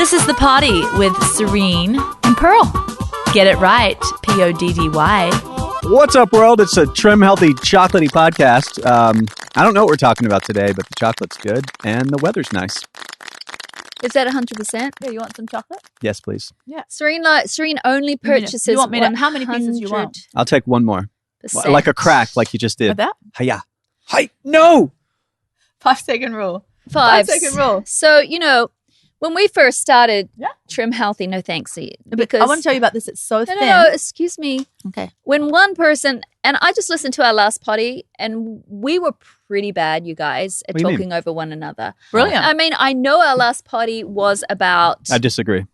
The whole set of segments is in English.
This is The Party with Serene and Pearl. Get it right, Poddy. What's up, world? It's a trim, healthy, chocolatey podcast. I don't know what we're talking about today, but the chocolate's good and the weather's nice. Is that 100%? Yeah, you want some chocolate? Yes, please. Yeah. Serene only purchases You want me to, how many pieces you want? I'll take one more. Like a crack, like you just did. Like that? Hiya. Hi. No! 5-second rule. 5-second rule. So, when we first started Trim Healthy, no thanks, because I want to tell you about this. It's so thin. No, excuse me. Okay. When one person, and I just listened to our last potty, and we were pretty bad, you guys, at talking over one another. Brilliant. I mean, I know our last potty was about... I disagree.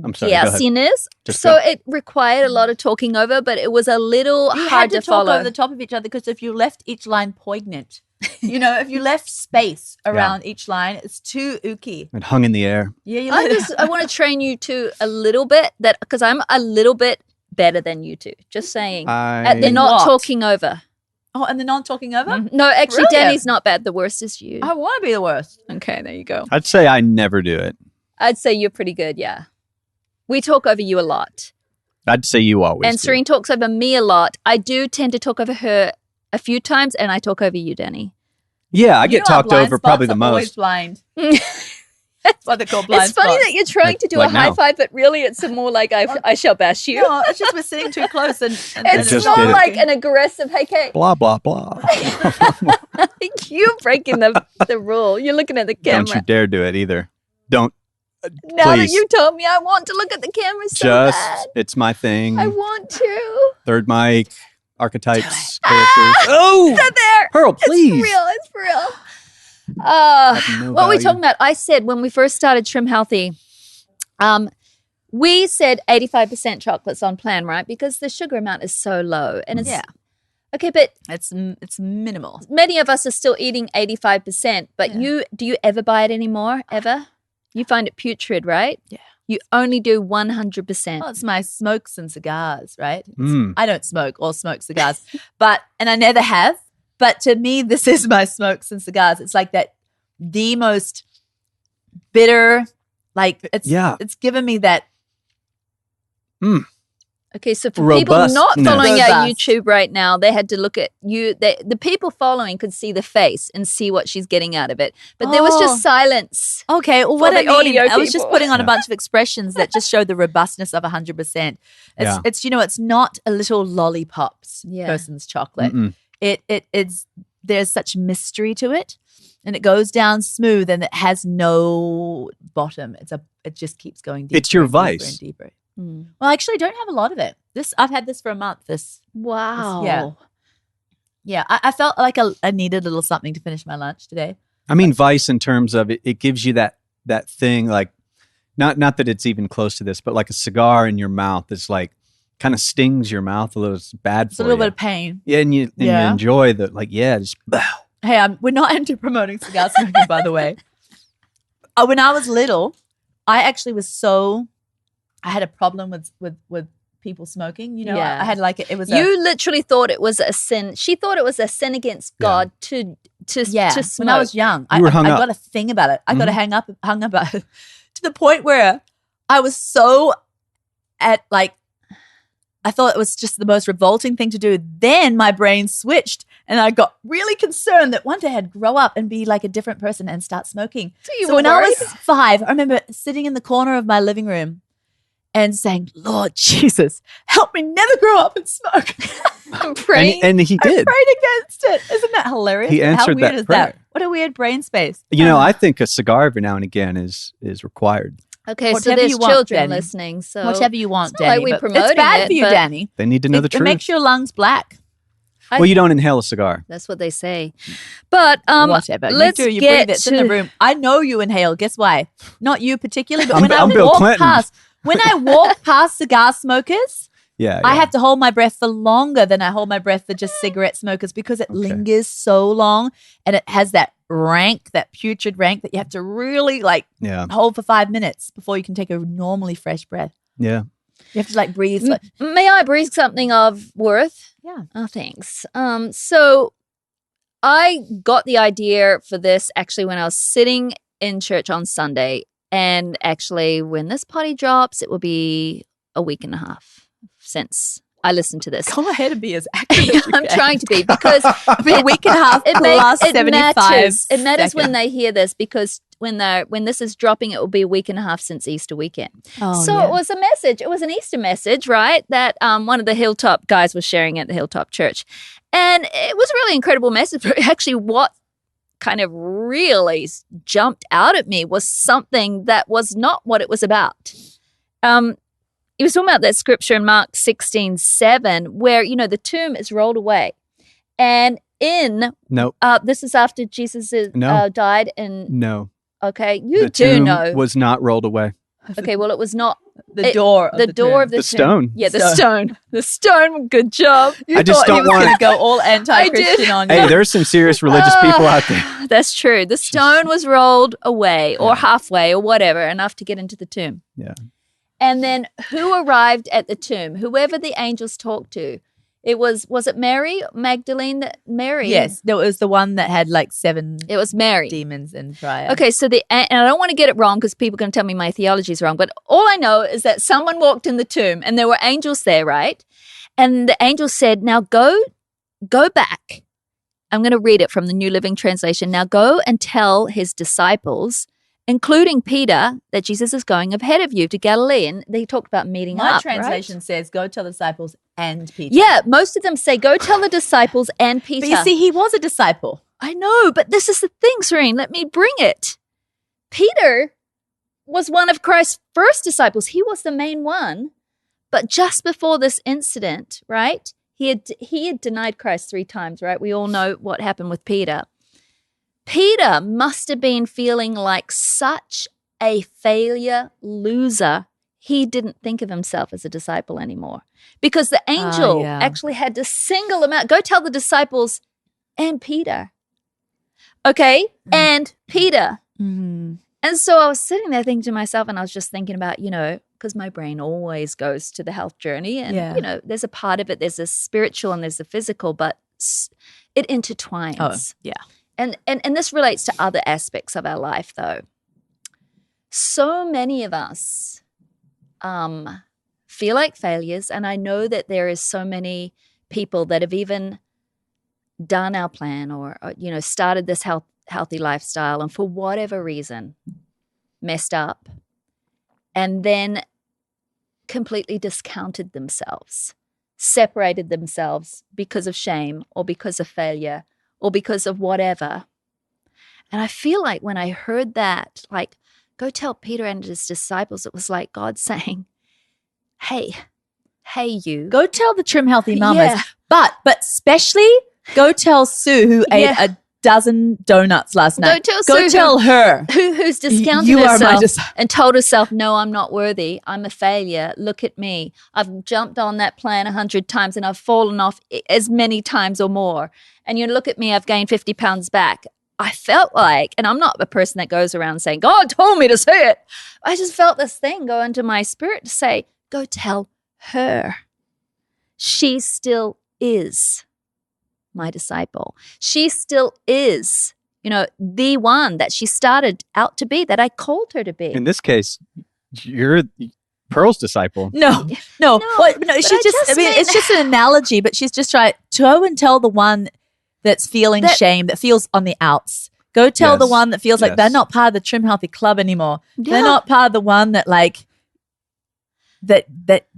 I'm sorry. Sinners. So it required a lot of talking over, but it was a little hard to follow. You had to talk over the top of each other because if you left each line poignant, if you left space around each line, it's too ooky. It hung in the air. Yeah, I want to train you two a little bit, because I'm a little bit better than you two. Just saying. They're not talking over. Oh, and they're not talking over? Mm-hmm. No, actually, Danny's not bad. The worst is you. I want to be the worst. Okay, there you go. I'd say I never do it. I'd say you're pretty good, yeah. We talk over you a lot. I'd say you always And do. Serene talks over me a lot. I do tend to talk over her a few times, and I talk over you, Danny. Yeah, I get talked over probably the most. Always blind. That's what they call blind It's funny spots. that you're trying to do a high five, but really it's more like I shall bash you. No, it's just we're sitting too close. And it's more like an aggressive, hey, Kate. Blah, blah, blah. You're breaking the rule. You're looking at the camera. Don't you dare do it either. Don't. Now please. that you told me, I want to look at the camera so bad. It's my thing. I want to. Third mic, archetypes, characters. Oh! It's not there. Pearl, please. It's for real. What were we talking about? I said when we first started Trim Healthy, we said 85% chocolates on plan, right? Because the sugar amount is so low. And it's okay, but it's minimal. Many of us are still eating 85%, but do you ever buy it anymore? Ever? You find it putrid, right? Yeah. You only do 100%. Well, it's my smokes and cigars, right? I don't smoke or smoke cigars, and I never have. But to me, this is my smokes and cigars. It's like the most bitter, it's given me that. Okay, so for Robustness. people not following our YouTube right now, they had to look at you. The people following could see the face and see what she's getting out of it. But there was just silence. Okay, well, what I mean, I was just people. putting on a bunch of expressions that just show the robustness of 100%. It's it's not a little lollipops person's chocolate. It's there's such mystery to it, and it goes down smooth, and it has no bottom. It just keeps going deeper. It's your deeper vice. and deeper. Well, actually, I don't have a lot of it. I've had this for a month. Wow. I felt like I needed a little something to finish my lunch today. I mean, vice in terms of it gives you that thing, like not that it's even close to this, but like a cigar in your mouth is like kind of stings your mouth a little. It's bad for you. It's a little bit of pain. Yeah, and you enjoy the just. Hey, we're not into promoting cigar smoking, by the way. When I was little, I actually was I had a problem with people smoking. I had it was. You literally thought it was a sin. She thought it was a sin against God to smoke. When I was young, I got a thing about it. I got hung up about it to the point where I was so I thought it was just the most revolting thing to do. Then my brain switched and I got really concerned that one day I'd grow up and be like a different person and start smoking. So when I was 5, I remember sitting in the corner of my living room and saying, Lord Jesus, help me never grow up and smoke. I'm praying. And he did. I prayed against it. Isn't that hilarious? He answered How weird that is prayer. that? What a weird brain space. I think a cigar every now and again is required. Okay, Whatever so there's you want, children Danny. listening. So Whatever you want, it's not like Danny. we but promoting it's bad for you, but Danny. They need to know the truth. It makes your lungs black. Well, you don't inhale a cigar. That's what they say. But whatever. Let's you get breathe it. It's in the room. I know you inhale. Guess why? Not you particularly, but I'm Bill Clinton. When I walk past cigar smokers, I have to hold my breath for longer than I hold my breath for just cigarette smokers because it lingers so long and it has that rank, that putrid rank that you have to really hold for 5 minutes before you can take a normally fresh breath. Yeah. You have to breathe. May I breathe something of worth? Yeah. Oh, thanks. So I got the idea for this actually when I was sitting in church on Sunday And actually, when this potty drops, it will be a week and a half since I listened to this. Go ahead and be as accurate as you I'm can. trying to be, because a week and a half plus 75 matters. It matters when seconds. they hear this, because when this is dropping, it will be a week and a half since Easter weekend. Oh, So yeah. it was a message. It was an Easter message, right? That one of the Hilltop guys was sharing at the Hilltop Church. And it was a really incredible message. Actually, what kind of really jumped out at me was something that was not what it was about. He was talking about that scripture in Mark 16:7, where, the tomb is rolled away. And Nope. This is after Jesus died. And No. okay, you The do tomb know. was not rolled away. Okay, well, it was not. The door of the door tomb. of the The tomb. stone. Yeah, the stone. The stone. Good job. You I just thought don't he was want- going to go all anti-Christian on you. Hey, there's some serious religious people out there. That's true. The stone was rolled away, or halfway, or whatever, enough to get into the tomb. Yeah. And then who arrived at the tomb? Whoever the angels talked to. It was it Mary Magdalene? Mary? Yes, that was the one that had like 7 It was Mary. demons in prior. Okay, so and I don't want to get it wrong because people are going to tell me my theology is wrong, but all I know is that someone walked in the tomb and there were angels there, right? And the angel said, now go back. I'm going to read it from the New Living Translation. Now go and tell his disciples, including Peter, that Jesus is going ahead of you to Galilee. And they talked about meeting My up, translation right? says, go tell the disciples and Peter. Yeah, most of them say, go tell the disciples and Peter. But you see, he was a disciple. I know, but this is the thing, Serene. Let me bring it. Peter was one of Christ's first disciples. He was the main one. But just before this incident, right, he had denied Christ 3 times, right? We all know what happened with Peter. Peter must have been feeling like such a failure loser. He didn't think of himself as a disciple anymore, because the angel actually had to single him out. Go tell the disciples and Peter. Okay? And Peter. Mm-hmm. And so I was sitting there thinking to myself, and I was just thinking about, because my brain always goes to the health journey. And, there's a part of it, there's a spiritual and there's a physical, but it intertwines. Oh, yeah. And this relates to other aspects of our life, though. So many of us feel like failures, and I know that there is so many people that have even done our plan or started this healthy lifestyle, and for whatever reason messed up, and then completely discounted themselves, separated themselves because of shame or because of failure or because of whatever. And I feel like when I heard that, like, go tell Peter and his disciples, it was like God saying, hey, you. Go tell the trim healthy mamas. Yeah. But especially go tell Sue, who ate a dozen donuts last night. Go tell her. Who's discounted You are my herself disciple. and told herself, no, I'm not worthy. I'm a failure. Look at me. I've jumped on that plan 100 times and I've fallen off as many times or more. And you look at me, I've gained 50 pounds back. I felt like, and I'm not a person that goes around saying, God told me to say it. I just felt this thing go into my spirit to say, go tell her. She still is my disciple. She still is, the one that she started out to be, that I called her to be. In this case, you're Pearl's disciple. No. She's it's just an analogy, but she's just trying to go and tell the one that's feeling shame, that feels on the outs. Go tell the one that feels like they're not part of the Trim Healthy Club anymore. Yeah. They're not part of the one that that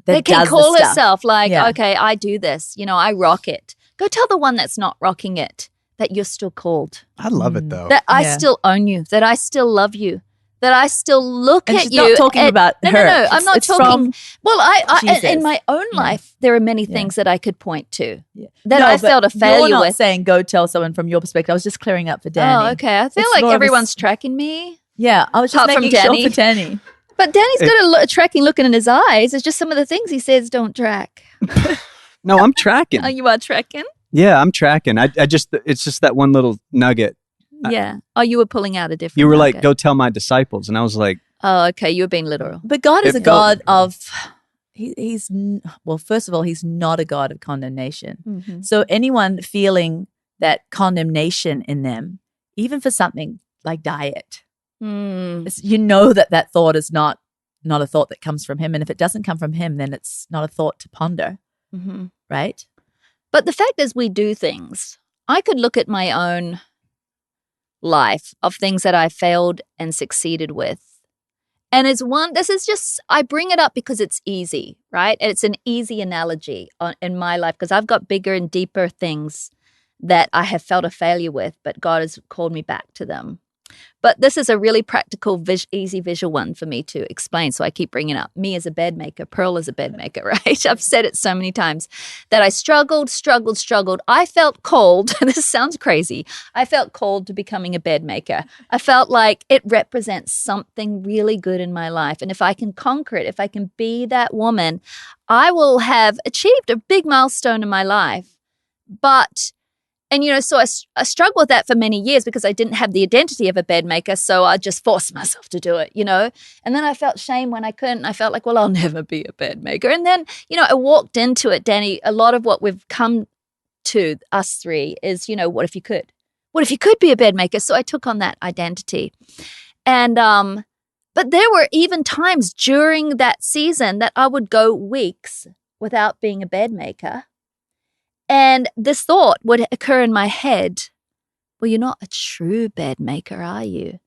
they can does call the stuff. herself like, okay, I do this. I rock it. Go tell the one that's not rocking it that you're still called. I love it though. That I still own you. That I still love you. That I still look and at she's you. Not talking about her. No. I'm not talking. Well, I in my own Yeah. life, there are many things that I could point to that I but felt a failure you're not with. saying go tell someone from your perspective. I was just clearing up for Danny. Oh, okay. I feel It's like more of a everyone's tracking me. Yeah, I was just Apart from making Danny. sure for Danny. But Danny's got a tracking look in his eyes. It's just some of the things he says don't track. No, I'm tracking. Oh, you are tracking? Yeah, I'm tracking. I just, it's just that one little nugget. Yeah. Oh, you were pulling out a different You were nugget. like, go tell my disciples. And I was like, oh, okay. You were being literal. But God is It a God of, first of all, he's not a God of condemnation. Mm-hmm. So anyone feeling that condemnation in them, even for something like diet, You know that thought is not a thought that comes from him. And if it doesn't come from him, then it's not a thought to ponder. Mm-hmm. Right? But the fact is we do things. I could look at my own life of things that I failed and succeeded with. And I bring it up because it's easy, right? And it's an easy analogy in my life because I've got bigger and deeper things that I have felt a failure with, but God has called me back to them. But this is a really practical, easy visual one for me to explain. So I keep bringing up me as a bed maker, Pearl as a bed maker, right? I've said it so many times that I struggled. I felt called. This sounds crazy. I felt called to becoming a bed maker. I felt like it represents something really good in my life. And if I can conquer it, if I can be that woman, I will have achieved a big milestone in my life. So I struggled with that for many years because I didn't have the identity of a bed maker. So I just forced myself to do it, And then I felt shame when I couldn't. I felt like, well, I'll never be a bed maker. And then, I walked into it, Danny. A lot of what we've come to, us three, is, what if you could? What if you could be a bed maker? So I took on that identity. And, but there were even times during that season that I would go weeks without being a bed maker. And this thought would occur in my head, well, you're not a true bed maker, are you?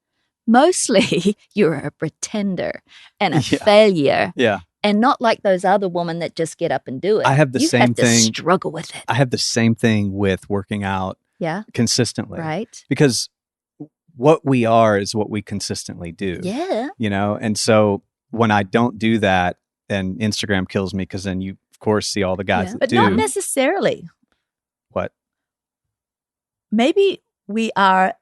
Mostly you're a pretender and a failure. Yeah. And not like those other women that just get up and do it. I have the same thing. You have to struggle with it. I have the same thing with working out consistently. Right. Because what we are is what we consistently do. Yeah. And so when I don't do that, and Instagram kills me because then you, of course, see all the guys that but do. Not necessarily. What? Maybe we are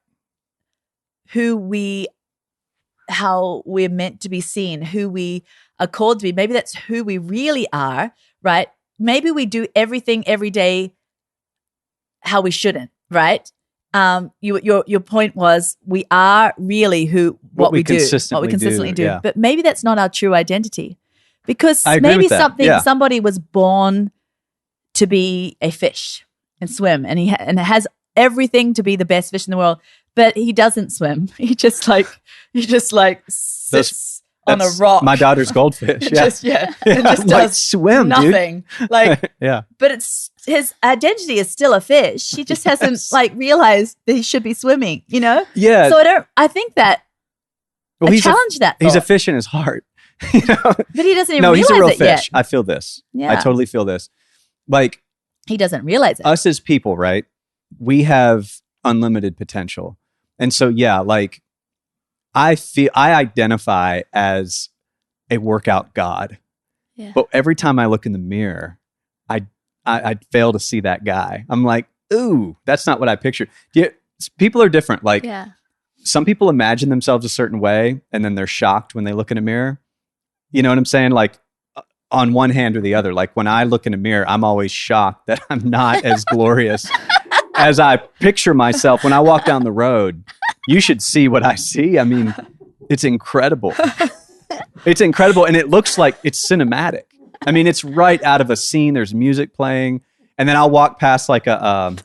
how we're meant to be seen, who we are called to be. Maybe that's who we really are, right? Maybe we do everything every day how we shouldn't, right? Your point was we are really what we consistently do. Yeah. But maybe that's not our true identity. Because I agree maybe with that. somebody was born to be a fish and swim, and he has everything to be the best fish in the world, but he doesn't swim. He just sits on a rock. My daughter's goldfish. And just does swim, nothing. Dude. But it's his identity is still a fish. He just hasn't realized that he should be swimming. Yeah. So I think that. Well, I challenge that. He's a fish in his heart. But he doesn't even realize he's a real it fish. yet. I feel this. Yeah. I totally feel this. He doesn't realize it. Us as people, right? We have unlimited potential. And so, I identify as a workout god. Yeah. But every time I look in the mirror, I fail to see that guy. I'm like, ooh, that's not what I pictured. People are different. Some people imagine themselves a certain way and then they're shocked when they look in a mirror. You know what I'm saying? On one hand or the other. When I look in a mirror, I'm always shocked that I'm not as glorious as I picture myself when I walk down the road. You should see what I see. I mean, it's incredible. It's incredible. And it looks like it's cinematic. I mean, it's right out of a scene. There's music playing. And then I'll walk past a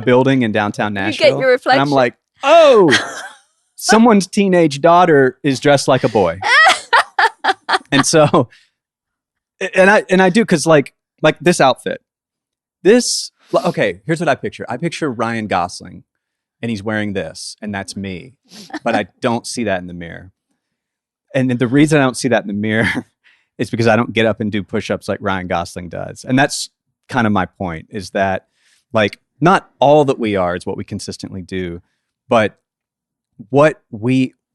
building in downtown Nashville. You get your reflection. And I'm like, oh, someone's teenage daughter is dressed like a boy. And so, and I do, because like this outfit, okay, here's what I picture. I picture Ryan Gosling and he's wearing this, and that's me, but I don't see that in the mirror. And the reason I don't see that in the mirror is because I don't get up and do push-ups like Ryan Gosling does. And that's kind of my point, is that not all that we are is what we consistently do, but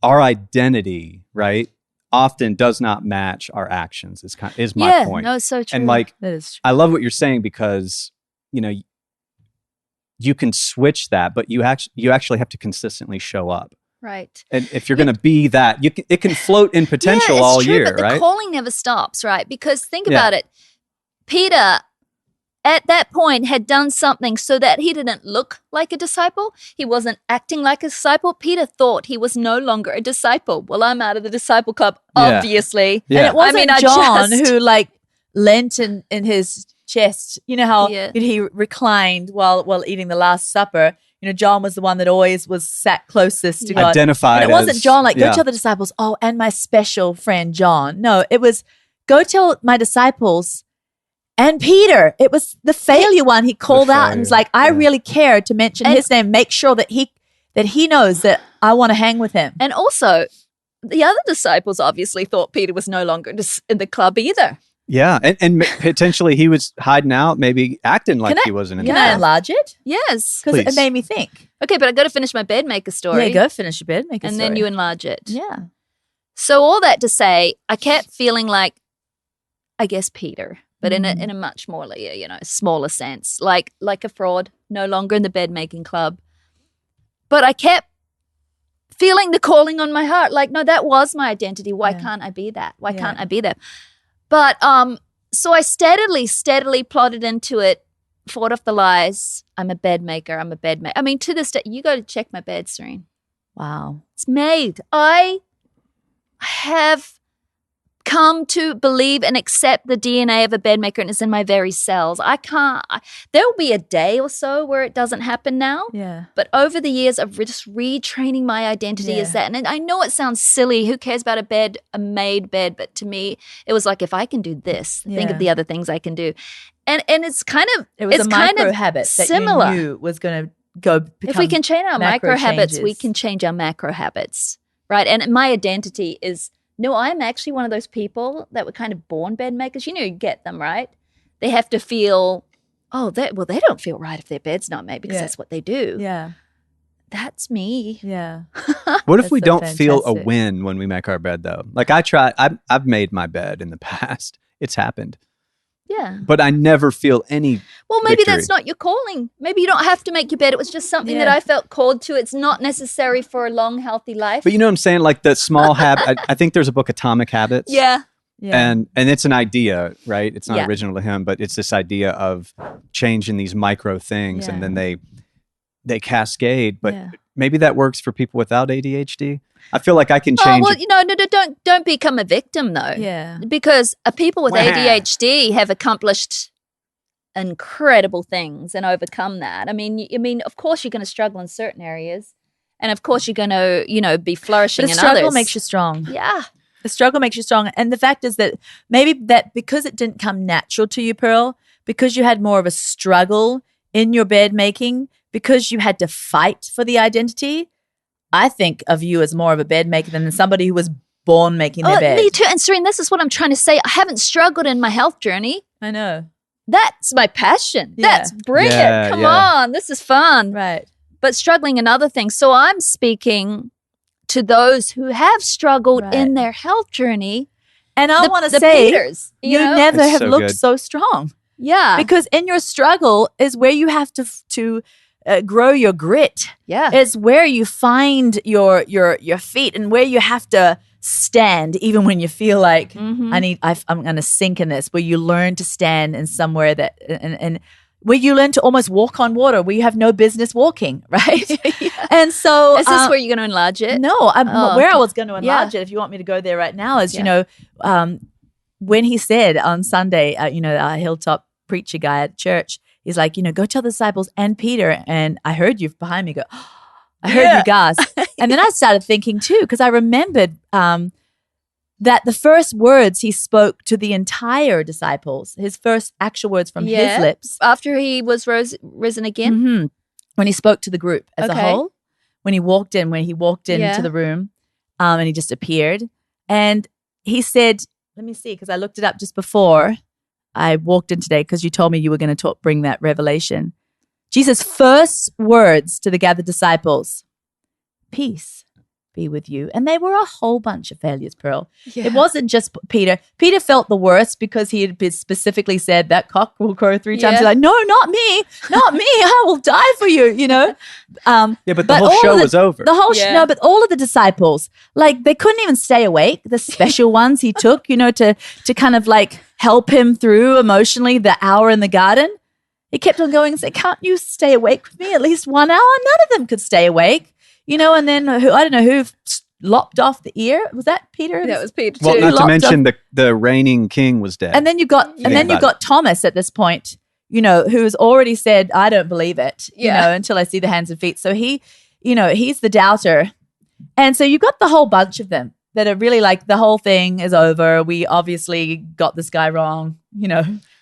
our identity, right, often does not match our actions is my point. No, it's so true. And that is true. I love what you're saying, because you can switch that, but you actually have to consistently show up. Right. And if you're going to be that, it can float in potential all true, year, but right? The calling never stops, right? Because think about it. Peter, at that point, had done something so that he didn't look like a disciple. He wasn't acting like a disciple. Peter thought he was no longer a disciple. Well, I'm out of the disciple club, obviously. Yeah. And it wasn't John who leant in his chest. You know how he reclined while eating the Last Supper. John was the one that always was sat closest to God. Identified. And it wasn't John like, go tell the disciples, oh, and my special friend John. No, it was go tell my disciples and Peter. It was the failure one he called out and was like, I really care to mention his name, make sure that he knows that I want to hang with him. And also, the other disciples obviously thought Peter was no longer in the club either. Yeah, and potentially he was hiding out, maybe acting like he wasn't in the Can I club. enlarge it? Yes. Because it made me think. Okay, but I got to finish my bed maker story. Yeah, go finish your bed maker story. And then you enlarge it. Yeah. So all that to say, I kept feeling like, I guess Peter, but in a much more, smaller sense, like a fraud, no longer in the bed making club. But I kept feeling the calling on my heart, like, no, that was my identity. Why can't I be that? Why can't I be that? But so I steadily plotted into it, fought off the lies. I'm a bed maker. I mean, to this day, you go to check my bed, Serene. Wow. It's made. I have come to believe and accept the DNA of a bed maker, and it's in my very cells. There will be a day or so where it doesn't happen now. Yeah. But over the years of just retraining my identity as that, and I know it sounds silly. Who cares about a made bed? But to me, it was like, if I can do this, think of the other things I can do. And it's kind of, it was it's a kind micro of habit similar. that you knew was going to go become if we can change our micro habits, we changes. can change our macro habits, right? And my identity is, no, I'm actually one of those people that were kind of born bed makers. You get them, right? They have to feel, they don't feel right if their bed's not made because that's what they do. Yeah. That's me. Yeah. What if we so don't feel a fantastic. win when we make our bed, though? Like I've made my bed in the past. It's happened. Yeah. But I never feel any Well, maybe victory. that's not your calling. Maybe you don't have to make your bed. It was just something that I felt called to. It's not necessary for a long, healthy life. But you know what I'm saying? Like the small habit. I think there's a book, Atomic Habits. Yeah. And it's an idea, right? It's not original to him, but it's this idea of changing these micro things, and then they cascade. But maybe that works for people without ADHD. I feel like I can change. Oh, well, no, don't become a victim though. Yeah. Because people with ADHD have accomplished incredible things and overcome that. I mean, of course you're going to struggle in certain areas, and of course you're going to, be flourishing in others. The struggle makes you strong. Yeah. The struggle makes you strong. And the fact is that maybe that because it didn't come natural to you, Pearl, because you had more of a struggle in your bed making, because you had to fight for the identity, I think of you as more of a bed maker than somebody who was born making their bed. Me too. And Serene, this is what I'm trying to say. I haven't struggled in my health journey. I know. That's my passion. Yeah. That's brilliant. Come on. This is fun. Right. But struggling in other things. So I'm speaking to those who have struggled in their health journey. And I want to say, Peters, you know? never It's have so looked good. so strong. Yeah. Because in your struggle is where you have to grow your grit. Yeah. It's where you find your feet and where you have to stand even when you feel like I'm going to sink in this, where you learn to stand in somewhere that and where you learn to almost walk on water where you have no business walking, right? And so is this where you're going to enlarge it? No, where I was going to enlarge it, if you want me to go there right now, is, when he said on Sunday, our Hilltop preacher guy at church, he's like, go tell the disciples and Peter. And I heard you behind me go, I heard you guys. And then I started thinking too, because I remembered that the first words he spoke to the entire disciples, his first actual words from his lips. After he was risen again? When he spoke to the group as a whole, when he walked into the room and he just appeared. And he said, let me see, because I looked it up just before I walked in today, because you told me you were going to bring that revelation. Jesus' first words to the gathered disciples, peace be with you. And they were a whole bunch of failures, Pearl. Yeah. It wasn't just Peter. Peter felt the worst because he had been specifically said that cock will crow 3 times. He's like, no, not me. I will die for you, but the whole show was over. The whole no, but all of the disciples, like, they couldn't even stay awake. The special ones he took, to kind of like help him through emotionally the hour in the garden. He kept on going and said, can't you stay awake with me at least 1 hour? None of them could stay awake. And then I don't know who lopped off the ear. Was that Peter? That was Peter too. Well, not to mention the reigning king was dead. And then you got Thomas at this point, who's already said, I don't believe it, until I see the hands and feet. So he's the doubter. And so you've got the whole bunch of them that are really like, the whole thing is over. We obviously got this guy wrong.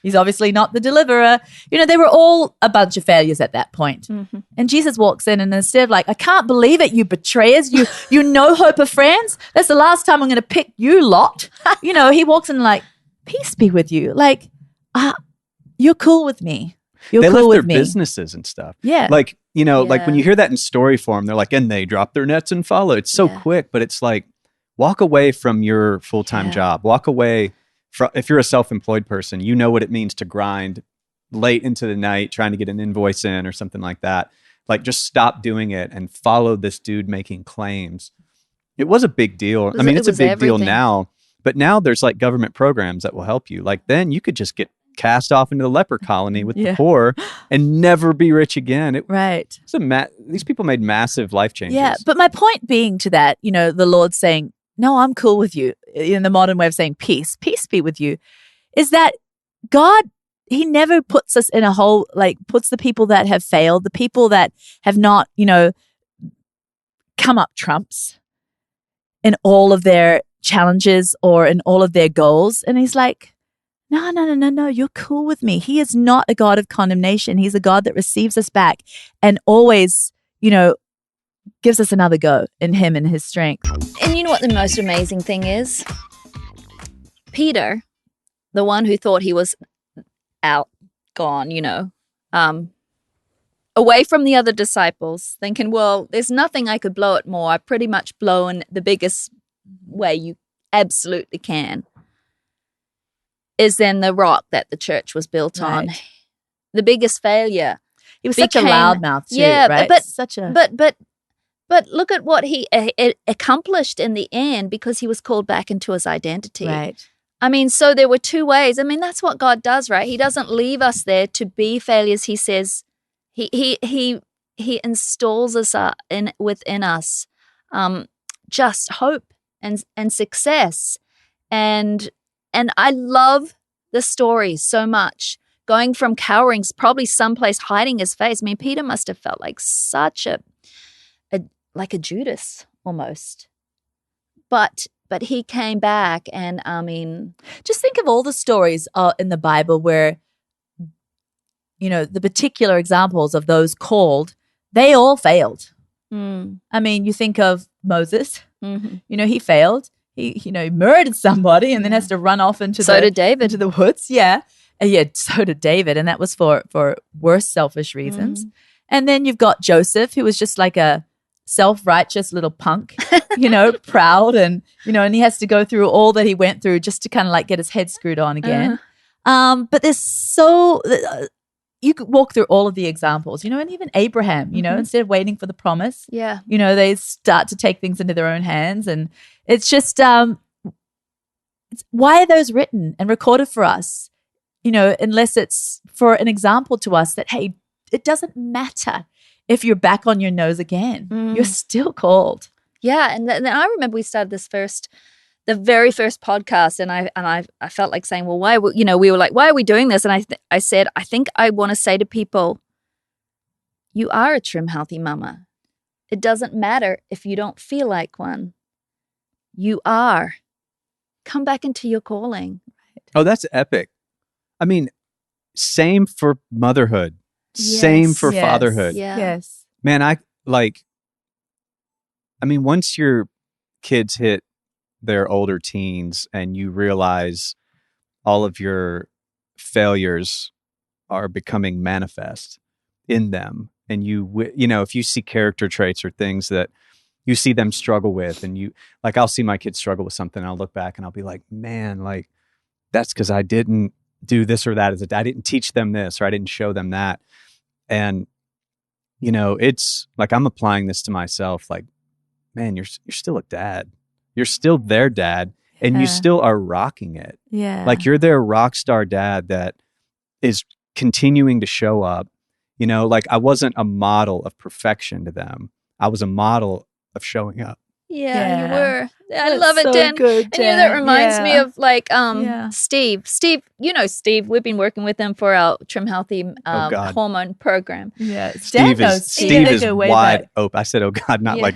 He's obviously not the deliverer. They were all a bunch of failures at that point. Mm-hmm. And Jesus walks in, and instead of like, I can't believe it, you betrayers, you no hope of friends. That's the last time I'm going to pick you lot. He walks in like, peace be with you. Like, you're cool with me. You're they cool left with their me. businesses and stuff. Yeah. Like, like when you hear that in story form, they're like, and they dropped their nets and followed. It's so quick, but it's like, walk away from your full-time job. Walk away from, if you're a self-employed person, you know what it means to grind late into the night trying to get an invoice in or something like that. Like, just stop doing it and follow this dude making claims. It was a big deal. I mean, it's a big deal now, but now there's like government programs that will help you. Like, then you could just get cast off into the leper colony with the poor and never be rich again. Right. These people made massive life changes. Yeah, but my point being to that, the Lord saying, no, I'm cool with you, in the modern way of saying peace be with you, is that God, he never puts us in a hole, like puts the people that have failed, the people that have not, come up trumps in all of their challenges or in all of their goals. And he's like, no, you're cool with me. He is not a God of condemnation. He's a God that receives us back and always, gives us another go in him and his strength. And you know what the most amazing thing is? Peter, the one who thought he was gone, away from the other disciples, thinking, well, there's nothing I could blow it more. I've pretty much blown the biggest way you absolutely can, is then the rock that the church was built on. The biggest failure. He was such a loudmouth too, right? But look at what he accomplished in the end, because he was called back into his identity. Right. I mean, so there were two ways. I mean, that's what God does, right? He doesn't leave us there to be failures. He says he installs us within us just hope and success. And I love the story so much. Going from cowering, probably someplace hiding his face. I mean, Peter must have felt like such like a Judas almost. But he came back, and I mean, just think of all the stories in the Bible where, the particular examples of those called, they all failed. I mean, you think of Moses, he failed. He murdered somebody and then has to run off into did David. Into the woods. Yeah. So did David. And that was for worse selfish reasons. And then you've got Joseph, who was just like a self-righteous little punk, proud and he has to go through all that he went through just to kind of like get his head screwed on again. But there's you could walk through all of the examples, and even Abraham, instead of waiting for the promise, they start to take things into their own hands. And it's just, why are those written and recorded for us? Unless it's for an example to us that, hey, it doesn't matter if you're back on your nose again. You're still called. Yeah, and then I remember we started the very first podcast, and I felt like saying, well, why? We were like, why are we doing this? And I said, I think I want to say to people, you are a trim, healthy mama. It doesn't matter if you don't feel like one. You are. Come back into your calling. Oh, that's epic. I mean, same for motherhood. Same for fatherhood. Yeah. Yes. Man, once your kids hit their older teens and you realize all of your failures are becoming manifest in them, and if you see character traits or things that you see them struggle with, and I'll see my kids struggle with something, and I'll look back and I'll be like, man, like that's because I didn't do this or that. I didn't teach them this, or I didn't show them that. And, it's like, I'm applying this to myself. Like, man, you're still a dad. You're still their dad, and you still are rocking it. Yeah. Like, you're their rock star dad that is continuing to show up. Like, I wasn't a model of perfection to them. I was a model of showing up. Yeah, you Yeah. were. I That's love it, so Dan. good, And that Dan. reminds me Yeah. of like Yeah. Steve. Steve, you know Steve. We've been working with him for our Trim Healthy God. hormone program. Yeah. Steve Dan knows is Steve They is go way wide back. open. I said, "Oh God," not Yeah. like,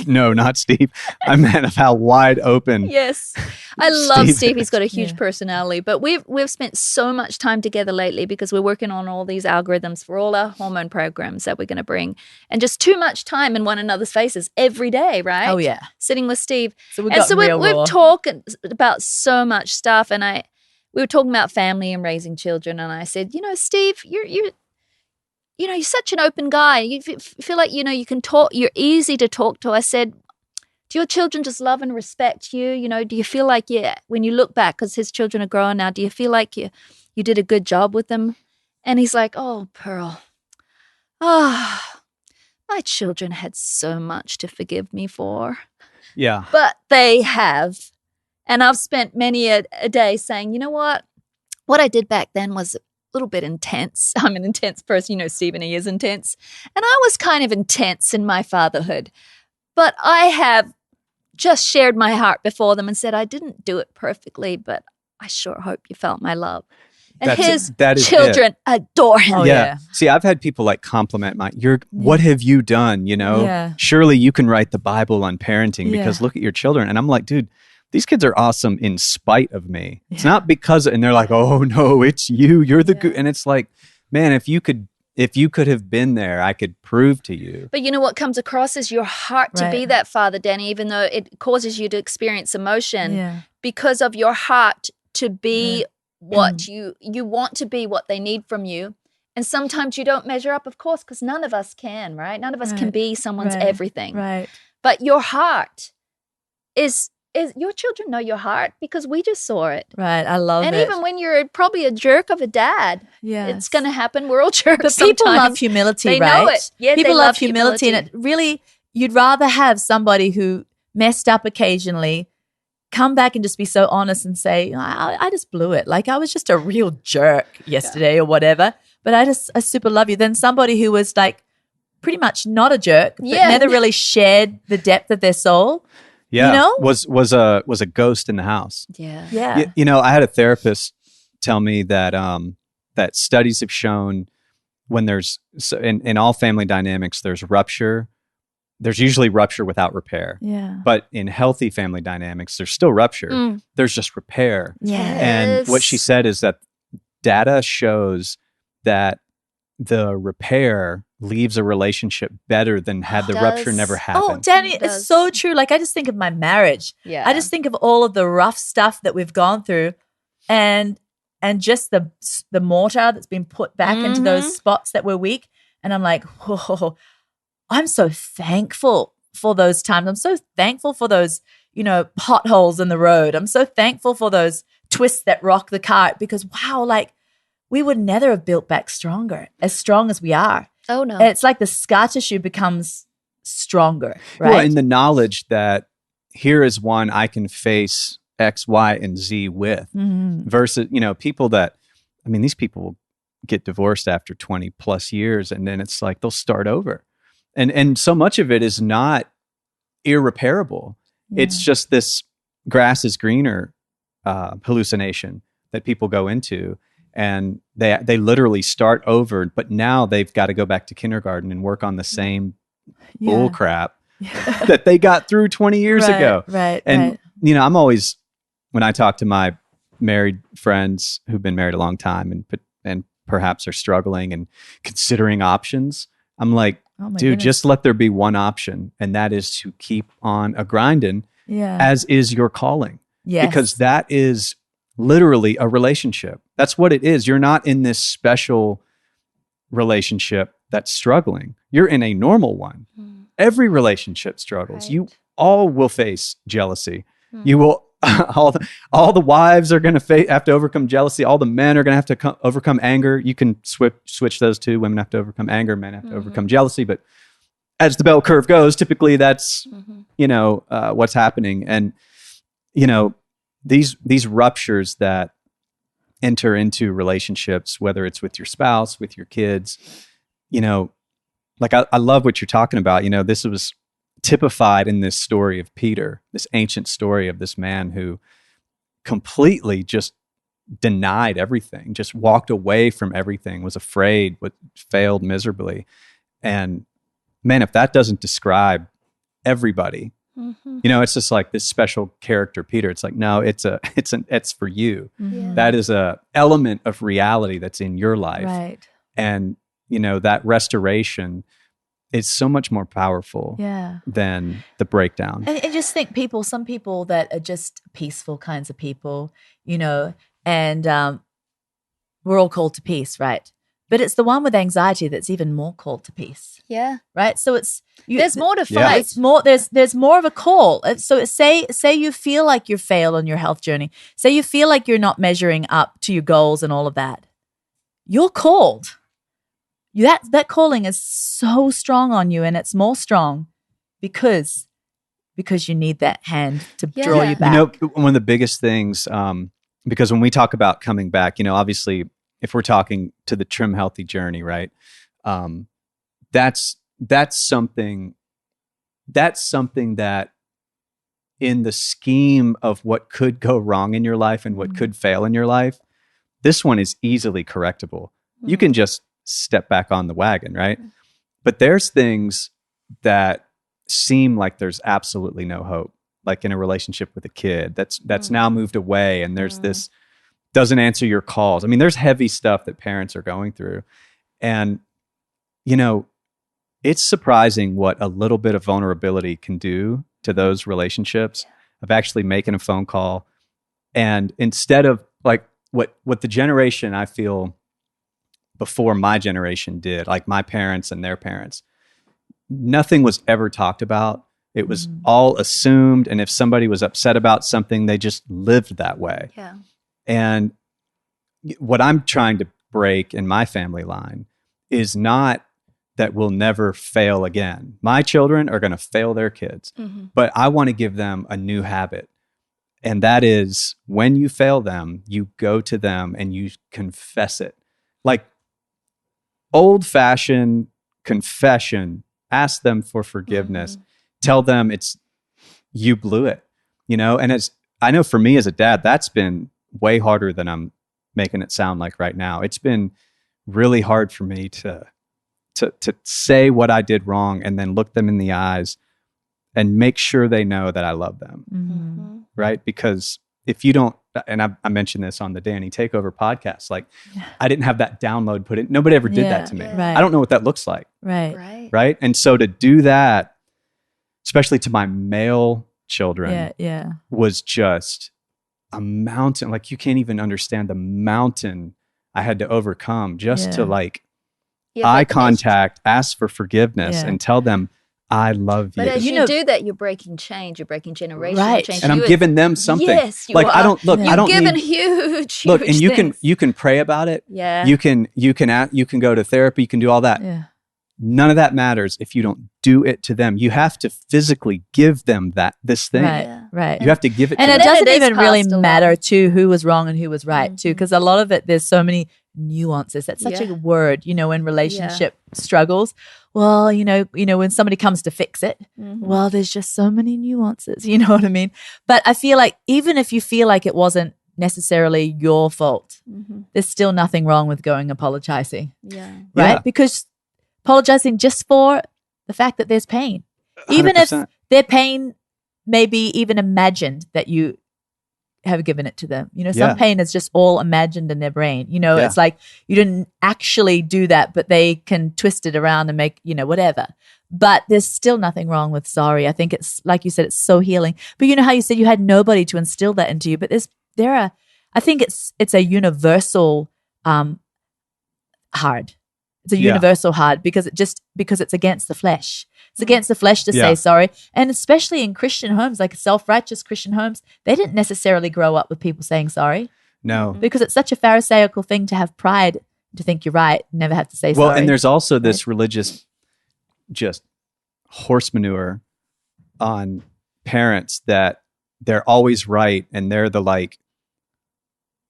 no, not Steve. I meant of how wide open. Yes. I love Steve Steve. He's got a Yeah. huge personality. But we've spent so much time together lately because we're working on all these algorithms for all our hormone programs that we're going to bring. And just too much time in one another's faces every day, right? Oh, yeah. Sitting with Steve. So we got real we've raw. talked about so much stuff. And we were talking about family and raising children. And I said, Steve, you're such an open guy. You feel like, you can talk. You're easy to talk to. I said, do your children just love and respect you? Do you feel like, when you look back, because his children are growing now, do you feel like you did a good job with them? And he's like, oh, Pearl, my children had so much to forgive me for. Yeah. But they have. And I've spent many a day saying, you know what? What I did back then was a little bit intense. I'm an intense person. Stephen, he is intense. And I was kind of intense in my fatherhood. But I have just shared my heart before them and said, I didn't do it perfectly, but I sure hope you felt my love. And that is children adore him. Oh, yeah. yeah. See, I've had people like compliment what have you done? Yeah. Surely you can write the Bible on parenting because Yeah. look at your children. And I'm like, dude, these kids are awesome in spite of me. It's not because, and they're like, oh no, it's you. You're the good. And it's like, man, if you could have been there, I could prove to you. But you know what comes across is your heart to be that father, Danny, even though it causes you to experience emotion because of your heart to be what you want to be, what they need from you. And sometimes you don't measure up, of course, because none of us can, right? None of us can be someone's everything. Right. But your heart is your children know your heart because we just saw it. Right. I love it. And even when you're probably a jerk of a dad, it's going to happen. We're all jerks. But sometimes. people love humility, they right? know it. Yeah, people they love humility. And it really, you'd rather have somebody who messed up occasionally come back and just be so honest and say, I just blew it. Like I was just a real jerk yesterday or whatever. But I super love you. Than somebody who was like pretty much not a jerk, but never really shared the depth of their soul. Yeah, was a ghost in the house. Yeah. I had a therapist tell me that that studies have shown when there's in all family dynamics, there's rupture. There's usually rupture without repair. Yeah. But in healthy family dynamics, there's still rupture. There's just repair. Yes. And what she said is that data shows that the repair leaves a relationship better than had the rupture never happened. Oh, Danny, it's so true. Like I just think of my marriage. Yeah. I just think of all of the rough stuff that we've gone through and just the mortar that's been put back into those spots that were weak. And I'm like, whoa, I'm so thankful for those times. I'm so thankful for those, potholes in the road. I'm so thankful for those twists that rock the cart because wow, like we would never have built back as strong as we are. Oh, no. And it's like the scar tissue becomes stronger, right? Well, and the knowledge that here is one I can face X, Y, and Z with versus, people that, these people get divorced after 20 plus years and then it's like they'll start over. And so much of it is not irreparable. Yeah. It's just this grass is greener hallucination that people go into. And they literally start over, but now they've got to go back to kindergarten and work on the same bull crap that they got through 20 years ago. Right. And, I'm always, when I talk to my married friends who've been married a long time and perhaps are struggling and considering options, I'm like, dude, just let there be one option. And that is to keep on a grinding as is your calling. Yes. Because that is literally a relationship. That's what it is. You're not in this special relationship that's struggling. You're in a normal one. Every relationship struggles. Right. You all will face jealousy. You will all the wives are going to have to overcome jealousy. All the men are going to have to overcome anger. You can switch those two. Women have to overcome anger. Men have to overcome jealousy. But as the bell curve goes, typically that's what's happening. And these ruptures that enter into relationships, whether it's with your spouse, with your kids, like I love what you're talking about. This was typified in this story of Peter, this ancient story of this man who completely just denied everything, just walked away from everything, was afraid, failed miserably. And man, if that doesn't describe everybody, it's just like this special character, Peter. It's like, no, it's for you. Yeah. That is a element of reality that's in your life. Right. And, that restoration is so much more powerful than the breakdown. And just think some people that are just peaceful kinds of people, and we're all called to peace, right? But it's the one with anxiety that's even more called to peace. Yeah. Right? So there's more to fight. It's more, there's more of a call. So say you feel like you've failed on your health journey. Say you feel like you're not measuring up to your goals and all of that. You're called. That calling is so strong on you, and it's more strong because you need that hand to draw you back. One of the biggest things, because when we talk about coming back, obviously if we're talking to the Trim Healthy journey, right? That's something that in the scheme of what could go wrong in your life and what could fail in your life, this one is easily correctable. You can just step back on the wagon, right? But there's things that seem like there's absolutely no hope, like in a relationship with a kid that's now moved away, and there's this doesn't answer your calls. I mean, there's heavy stuff that parents are going through. And, it's surprising what a little bit of vulnerability can do to those relationships, of actually making a phone call. And instead of like what the generation, I feel, before my generation did, like my parents and their parents, nothing was ever talked about. It was all assumed. And if somebody was upset about something, they just lived that way. Yeah. And what I'm trying to break in my family line is not that we'll never fail again. My children are going to fail their kids, but I want to give them a new habit. And that is, when you fail them, you go to them and you confess it. Like old-fashioned confession. Ask them for forgiveness. Tell them you blew it, and I know for me as a dad, that's been way harder than I'm making it sound like right now. It's been really hard for me to say what I did wrong and then look them in the eyes and make sure they know that I love them. Right? Because if you don't, and I mentioned this on the Danny Takeover podcast, like I didn't have that download put in. Nobody ever did that to me. Right. I don't know what that looks like. Right. And so to do that, especially to my male children, was just a mountain. Like you can't even understand the mountain I had to overcome just to like eye contact, ask for forgiveness, and tell them I love you. But as you do that, you're breaking change. You're breaking generational change. And I'm giving them something. Yes, you like are. I don't look. You've I don't given need, huge. look. And things. you can pray about it. Yeah. You can go to therapy. You can do all that. Yeah. None of that matters if you don't do it to them. You have to physically give them this thing. Right. You have to give it to and them. it doesn't is even really passed along. matter to who was wrong and who was right too, because a lot of it, there's so many nuances. That's such a word, in relationship struggles. Well, when somebody comes to fix it, well, there's just so many nuances. You know what I mean? But I feel like even if you feel like it wasn't necessarily your fault, there's still nothing wrong with going apologizing. Yeah. Right? Yeah. Because apologizing just for the fact that there's pain, even 100%. if their pain may be even imagined that you have given it to them. Some pain is just all imagined in their brain. It's like you didn't actually do that, but they can twist it around and make, whatever. But there's still nothing wrong with sorry. I think it's, like you said, it's so healing. But you know how you said you had nobody to instill that into you, but I think it's a universal hard. It's a universal hard because it's against the flesh. It's against the flesh to say sorry. And especially in Christian homes, like self-righteous Christian homes, they didn't necessarily grow up with people saying sorry. No. Because it's such a Pharisaical thing to have pride, to think you're right, never have to say sorry. Well, and there's also this religious just horse manure on parents that they're always right and they're the like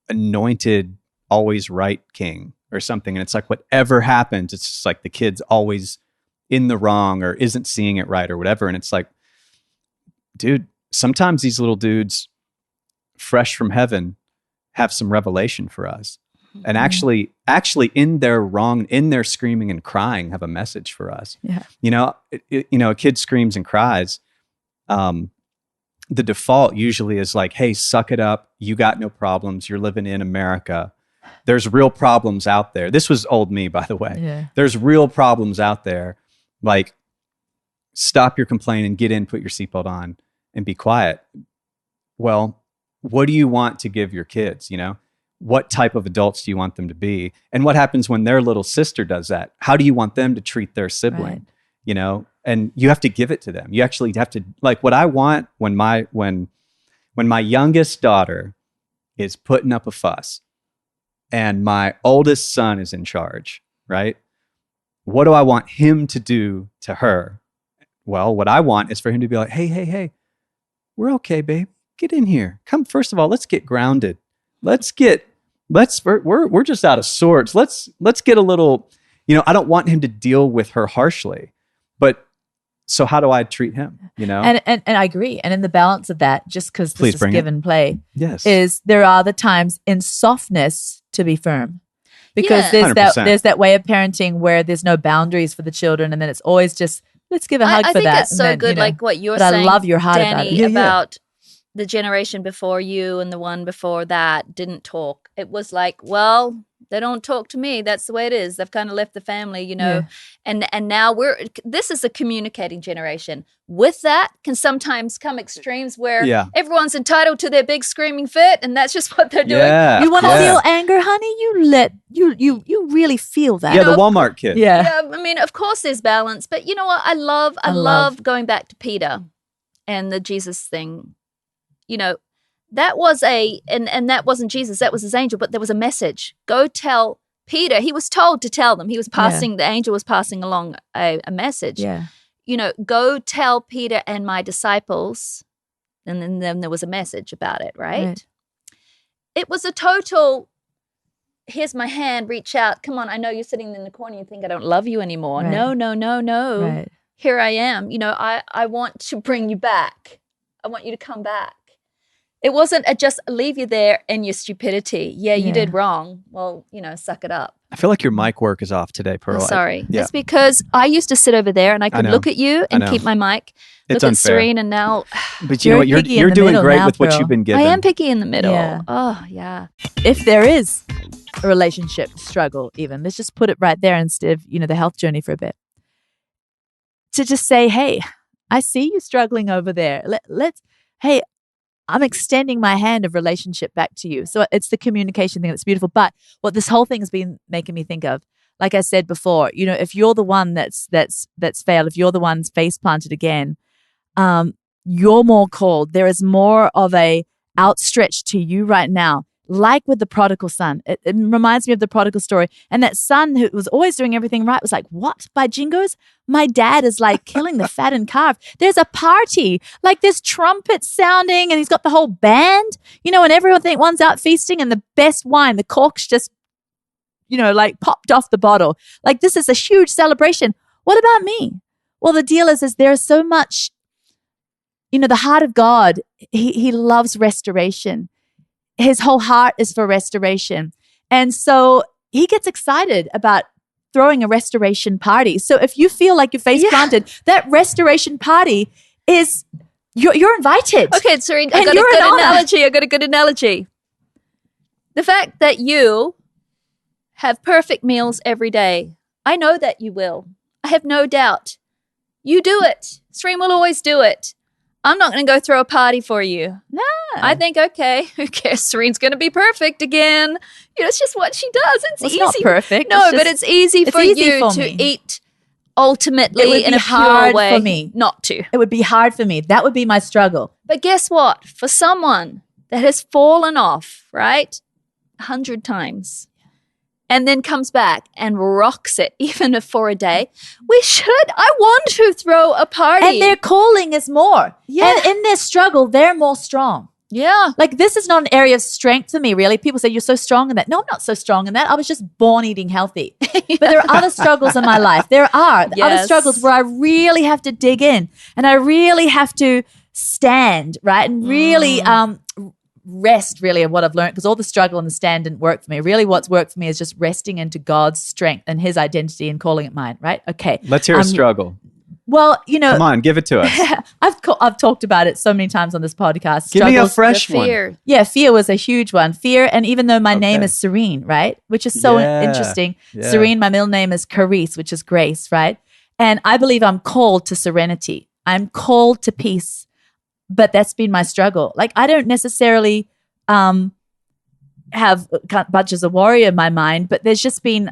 anointed always right king or something. And it's like whatever happens, it's just like the kid's always in the wrong or isn't seeing it right or whatever. And it's like, dude, sometimes these little dudes fresh from heaven have some revelation for us. And actually in their screaming and crying have a message for us. Yeah. A kid screams and cries. The default usually is like, hey, suck it up. You got no problems. You're living in America. There's real problems out there. This was old me, by the way. Yeah. There's real problems out there. Like, stop your complaining, get in, put your seatbelt on, and be quiet. Well, what do you want to give your kids, What type of adults do you want them to be? And what happens when their little sister does that? How do you want them to treat their sibling? Right. And you have to give it to them. You actually have to, like, what I want when my youngest daughter is putting up a fuss and my oldest son is in charge, right? What do I want him to do to her? Well, what I want is for him to be like, hey, we're okay, babe. Get in here. Come, first of all, let's get grounded. We're just out of sorts. Let's get a little, I don't want him to deal with her harshly, but so how do I treat him, And I agree. And in the balance of that, just because this is give and play, yes, is there are the times in softness to be firm. Because there's that way of parenting where there's no boundaries for the children, and then it's always just, let's give a hug for that. I think it's so good, like what you're saying, I love your heart Danny, about the generation before you and the one before that didn't talk. It was like, well, they don't talk to me. That's the way it is. They've kind of left the family, Yeah. And now this is a communicating generation. With that can sometimes come extremes where everyone's entitled to their big screaming fit, and that's just what they're doing. Yeah. You want to feel anger, honey? You really feel that. Yeah, the Walmart kid. Yeah. I mean, of course there's balance, but you know what? I love going back to Peter and the Jesus thing. That was and that wasn't Jesus, that was his angel, but there was a message. Go tell Peter. He was told to tell them. He was passing, the angel was passing along a message. Yeah. Go tell Peter and my disciples. And then there was a message about it, right? It was a total, here's my hand, reach out. Come on, I know you're sitting in the corner, you think I don't love you anymore. Right. No. Right. Here I am. I want to bring you back. I want you to come back. It wasn't just leave you there in your stupidity. Yeah, you did wrong. Well, suck it up. I feel like your mic work is off today, Pearl. I'm sorry. It's because I used to sit over there and I could look at you and keep my mic. It's look unfair. at Serene, and now... But you know what? You're doing great now, with what you've been given. I am picky in the middle. Yeah. Oh, yeah. If there is a relationship struggle even, let's just put it right there instead of, the health journey for a bit. To just say, hey, I see you struggling over there. Hey, I'm extending my hand of relationship back to you. So it's the communication thing that's beautiful. But what this whole thing has been making me think of, like I said before, if you're the one that's failed, if you're the one's face planted again, you're more called. There is more of a outstretched to you right now. Like with the prodigal son. It reminds me of the prodigal story. And that son who was always doing everything right was like, what? By jingos? My dad is like killing the fattened calf. There's a party. Like there's trumpets sounding and he's got the whole band, and everyone one's out feasting and the best wine, the cork's just, like popped off the bottle. Like this is a huge celebration. What about me? Well, the deal is there's so much, the heart of God, he loves restoration. His whole heart is for restoration. And so he gets excited about throwing a restoration party. So if you feel like you're face planted, that restoration party is, you're invited. Okay, Serene, I got a good analogy. The fact that you have perfect meals every day, I know that you will. I have no doubt. You do it. Serene will always do it. I'm not going to go throw a party for you. No. I think, okay, who cares? Serene's going to be perfect again. It's just what she does. It's easy. It's not perfect. No, but it's easy for you to eat ultimately in a pure way. For me not to. It would be hard for me. That would be my struggle. But guess what? For someone that has fallen off, right, 100 times, and then comes back and rocks it even for a day, I want to throw a party. And their calling is more. Yeah. And in their struggle, they're more strong. Yeah. Like, this is not an area of strength for me, really. People say, you're so strong in that. No, I'm not so strong in that. I was just born eating healthy. But there are other struggles in my life. There are other struggles where I really have to dig in and I really have to stand, right? And really rest, really, of what I've learned, because all the struggle and the stand didn't work for me. Really, what's worked for me is just resting into God's strength and his identity and calling it mine, right? Okay. Let's hear a struggle. Well, you know, come on, give it to us. I've talked about it so many times on this podcast. Give me a fresh one. Yeah, fear was a huge one. Fear, and even though my name is Serene, right, which is so interesting. Yeah. Serene, my middle name is Carice, which is grace, right? And I believe I'm called to serenity. I'm called to peace, but that's been my struggle. Like, I don't necessarily have much as a warrior in my mind, but there's just been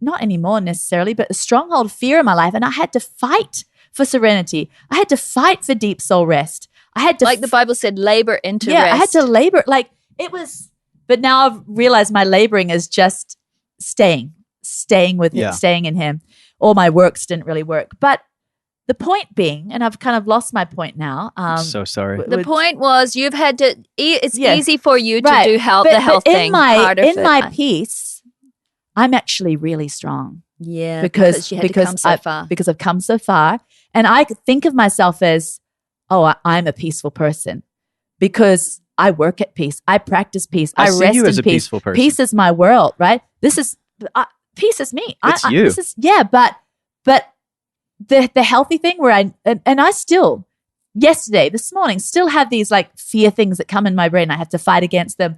not anymore necessarily, but a stronghold of fear in my life. And I had to fight for serenity. I had to fight for deep soul rest. I had to, like the Bible said, labor into rest. I had to labor. Like, it was, but now I've realized my laboring is just staying with him, staying in him. All my works didn't really work. But the point being, and I've kind of lost my point now. I'm so sorry. The point was you've had to, it's easy for you to do the health thing. In my peace, I'm actually really strong. Yeah, because you had to come so far. Because I've come so far. And I think of myself as, I'm a peaceful person because I work at peace. I practice peace. I rest you as in a peace. Peaceful person. Peace is my world, right? This is, peace is me. It's you. But the healthy thing where I still, this morning, still have these like fear things that come in my brain. I have to fight against them.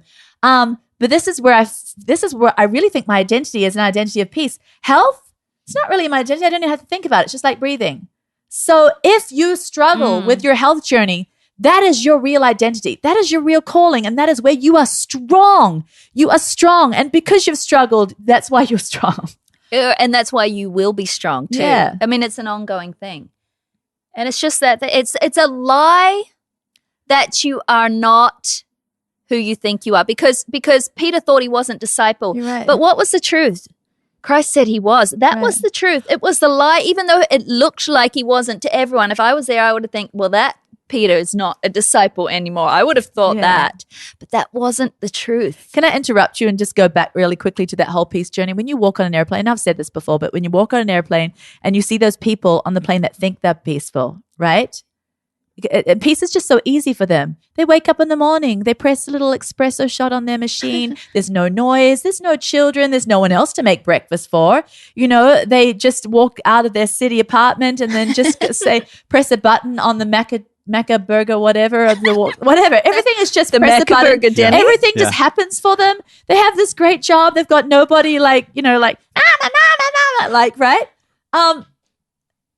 But this is where I really think my identity is an identity of peace. Health, it's not really my identity. I don't even have to think about it. It's just like breathing. So if you struggle with your health journey, that is your real identity. That is your real calling. And that is where you are strong. You are strong. And because you've struggled, that's why you're strong. And that's why you will be strong too. Yeah. I mean, it's an ongoing thing. And it's just that it's a lie that you are not who you think you are, because Peter thought he wasn't disciple. You're right. But what was the truth? Christ said he was. That was the truth. It was the lie, even though it looked like he wasn't to everyone. If I was there, I would have think, well, that Peter is not a disciple anymore. I would have thought that. But that wasn't the truth. Can I interrupt you and just go back really quickly to that whole peace journey? When you walk on an airplane, I've said this before, but when you walk on an airplane and you see those people on the plane that think they're peaceful, right? Peace is just so easy for them. They wake up in the morning, they press a little espresso shot on their machine. There's no noise, there's no children, there's no one else to make breakfast for. You know, they just walk out of their city apartment and then just press a button on the Macca burger, whatever. Everything is just the press Macca burger dinner. Everything just happens for them. They have this great job. They've got nobody right? They're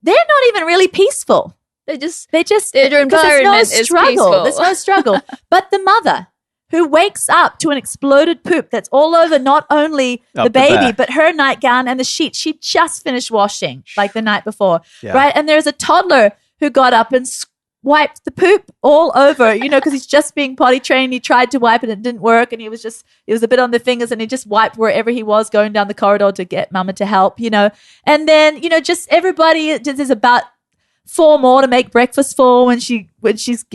not even really peaceful. They just their environment is peaceful. There's no struggle. But the mother who wakes up to an exploded poop that's all over not only the baby, but her nightgown and the sheet she just finished washing like the night before, right? And there's a toddler who got up and wiped the poop all over, because he's just being potty trained. He tried to wipe it and it didn't work. And it was a bit on the fingers and he just wiped wherever he was going down the corridor to get mama to help, And then, just everybody, there's about 4 more to make breakfast for when she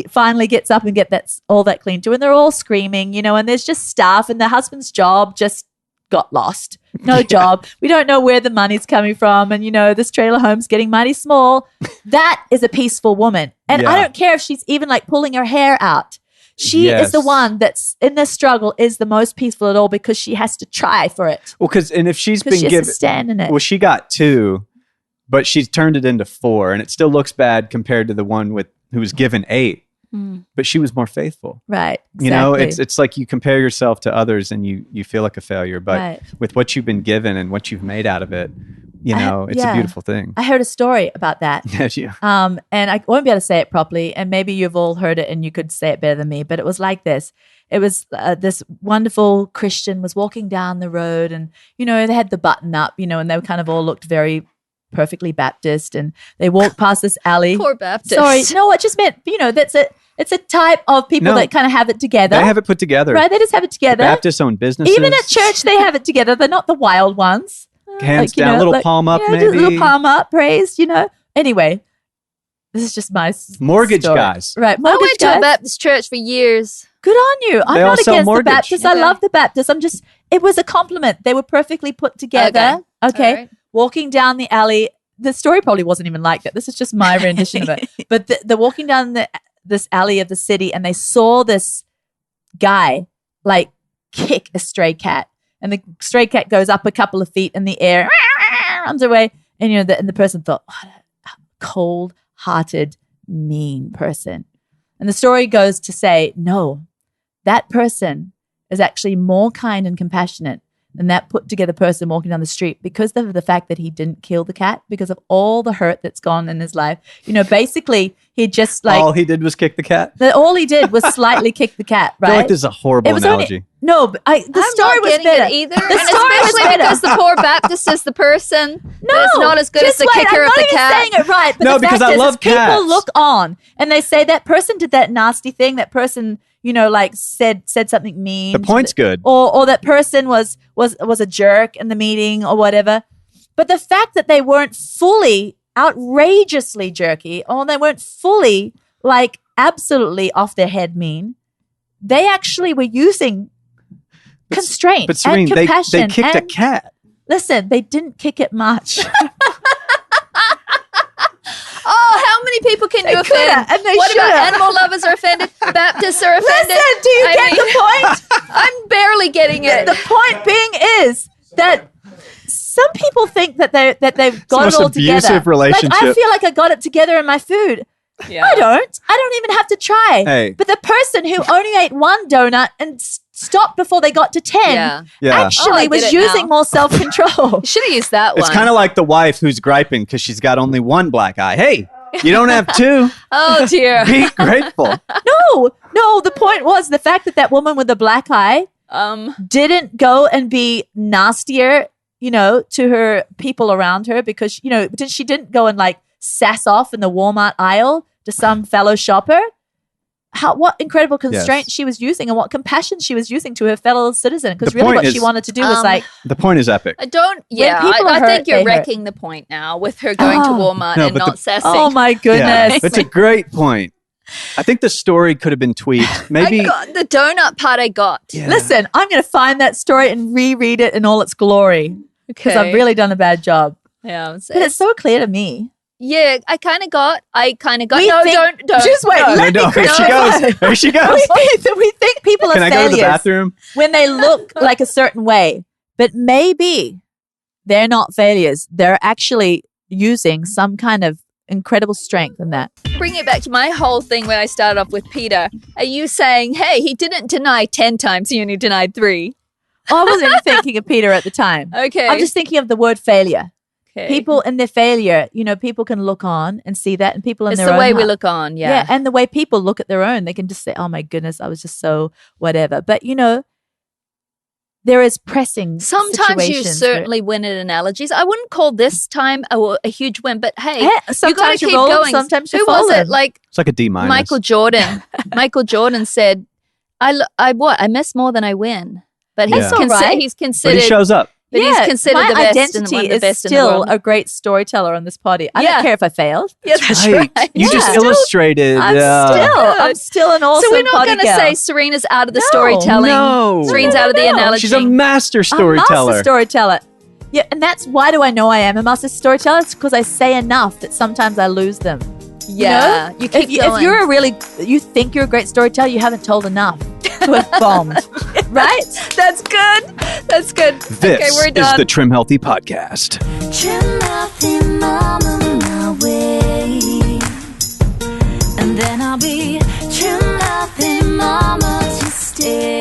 finally gets up and get all that cleaned too. And they're all screaming, and there's just stuff and the husband's job just got lost. No job. We don't know where the money's coming from. And, this trailer home's getting mighty small. That is a peaceful woman. And I don't care if she's even like pulling her hair out. She is the one that's in this struggle is the most peaceful at all because she has to try for it. Well, if she's been given, stand in it. Well, she got 2, but she's turned it into 4 and it still looks bad compared to the one who was given 8. But she was more faithful. Right. Exactly. It's like you compare yourself to others and you feel like a failure. But with what you've been given and what you've made out of it, it's a beautiful thing. I heard a story about that. Yes, you. And I won't be able to say it properly. And maybe you've all heard it and you could say it better than me. But it was like this. It was this wonderful Christian was walking down the road and, they had the button up, and they kind of all looked very perfectly Baptist, and they walked past this alley. Poor Baptist. Sorry, no, I just meant, that's it. It's a type of people that kind of have it together. They have it put together. Right, they just have it together. Baptists own businesses. Even at church, they have it together. They're not the wild ones. Hands down, little palm up maybe. Little palm up, praise, Anyway, This is just my mortgage story. guys. Right. I Mortgage went to guys. a Baptist church for years. Good on you. I'm They all not sell against mortgage. the Baptists. Okay. I love the Baptists. it was a compliment. They were perfectly put together. Okay. All right. Walking down the alley. The story probably wasn't even like that. This is just my rendition of it. But they're walking down this alley of the city and they saw this guy like kick a stray cat. And the stray cat goes up a couple of feet in the air, runs away. And, and the person thought, cold-hearted, mean person. And the story goes to say, no, that person is actually more kind and compassionate than that put-together person walking down the street because of the fact that he didn't kill the cat, because of all the hurt that's gone in his life. Basically, he just all he did was kick the cat? All he did was slightly kick the cat, right? I feel like this is a horrible analogy. No, but the I'm story not was getting better. it either. The And story was especially better. because the poor Baptist is the person that is not as good as just the wait, kicker I'm of the not even cat. saying it right. But No, the because fact I is, love people cats. look on and they say that person did that nasty thing. That person, like said something mean. The point's good. Or that person was a jerk in the meeting or whatever. But the fact that they weren't fully outrageously jerky, or they weren't fully like absolutely off their head mean, they actually were using constraint But Serene, and compassion. they kicked a and- cat. Listen, they didn't kick it much. Oh, how many people can you coulda, offend? and they What about shoulda. animal lovers are offended? Baptists are offended. Listen, do you get the point? I'm barely getting it. The point being is that some people think that they've got most it all together. abusive relationship. Like, I feel like I got it together in my food. Yeah. I don't even have to try. Hey. But the person who only ate one donut and stopped before they got to 10 Yeah. Yeah. Oh, I actually get was it using now. more self-control. Should have used that one. It's kind of like the wife who's griping because she's got only one black eye. Hey, you don't have two. Oh dear. Be grateful. No, the point was the fact that woman with the black eye didn't go and be nastier, to her people around her because, she didn't go and like sass off in the Walmart aisle to some fellow shopper. What incredible constraint she was using and what compassion she was using to her fellow citizen. Because The really point what she is- wanted to do was like, The point is epic. I don't. Yeah, people are I hurt, think you're they hurt. wrecking the point now with her going to Walmart No, and but not the- sassing. oh my Yeah, goodness. it's a great point. I think the story could have been tweaked. Maybe. I got the donut part. I got. Yeah. Listen, I'm going to find that story and reread it in all its glory because I've really done a bad job. Yeah. But it's so clear to me. Yeah, I kind of got. We No, think- don't. Just wait. No. Let me There she clarify. goes. There she goes. We think people are Can I go failures to the bathroom? when they look like a certain way, but maybe they're not failures. They're actually using some kind of incredible strength in that. Bring it back to my whole thing where I started off with Peter. Are you saying, hey, he didn't deny 10 times, he only denied 3? I wasn't even thinking of Peter at the time. Okay. I'm just thinking of the word failure. okay. People in their failure, people can look on and see that, and people in It's their the own way we heart- look on. Yeah, Yeah. and the way people look at their own, they can just say, "Oh my goodness, I was just so whatever." But there is pressing. Sometimes you situations where- certainly win at analogies. I wouldn't call this time a huge win, but hey, Yeah, you got to sometimes keep you're rolling, going. sometimes you're Who was it? falling. Like It's like a D minus. Michael Jordan. Michael Jordan said, I miss more than I win." But he's, That's all right. he's But considered. he shows up. But he's considered my the best and identity one of the is best in the still world. a great storyteller on this party. I Yeah. don't care if I failed. Yeah, that's Right. right. You just Yeah. illustrated. I'm still an awesome So we're not potty going to girl. say Serena's out of the No. storytelling. No. Serena's out of the No. analogy. She's a master I'm a storyteller. master storyteller. Yeah, and that's why do I know I am a master storyteller? It's because I say enough that sometimes I lose them. Yeah, you keep if going. you think you're a great storyteller, you haven't told enough to have bombed, right? That's good. That's good. This okay, we're is done. the Trim Healthy Podcast. Trim healthy mama my way, and then I'll be trim healthy mama to stay.